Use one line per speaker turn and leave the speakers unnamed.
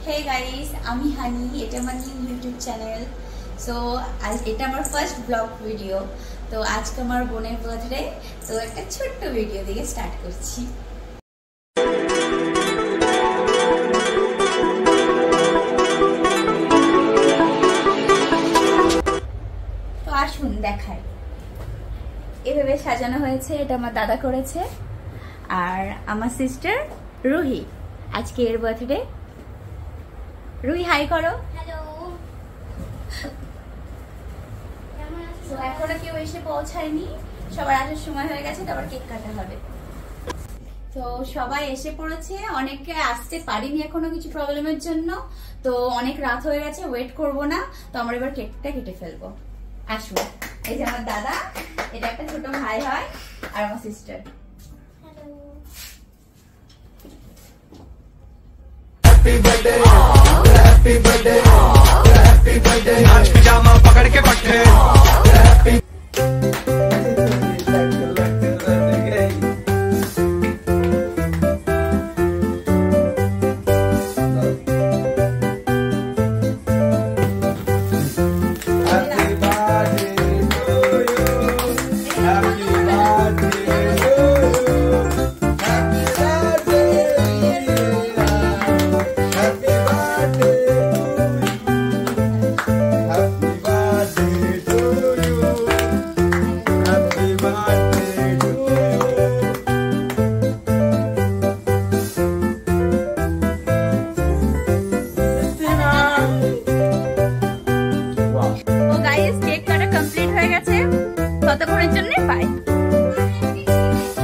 Hey guys, আমি হানি, এটা আমার ইউটিউব চ্যানেল। সো আজ এটা আমার ফার্স্ট ব্লগ ভিডিও। তো আজকে আমার বোনের বার্থডে, তো একটা ছোট্ট ভিডিও দিয়ে স্টার্ট করছি। তো আসুন দেখাই, এভাবে সাজানো হয়েছে। এটা আমার দাদা করেছে, আর আমার সিস্টার রুহি আজকে এর বার্থডে। রুহি হাই করো।
হ্যালো।
তো এখনো কেউ এসে পৌঁছায়নি, সবার আসার সময় হয়ে গেছে, তারপর কেক কাটা হবে। তো সবাই এসে পড়েছে, অনেকে আসতে পারিনি এখনো কিছু প্রবলেমের জন্য। তো অনেক রাত হয়ে গেছে, ওয়েট করব না। তো আমরা এবার কেকটা কেটে ফেলবো। আসুন, এই যে আমার দাদা, এটা একটা ছোট ভাই হয়, আর আমার sister.
Happy birthday happy birthday happy birthday नाच पिजामा पकड़ के पट्टे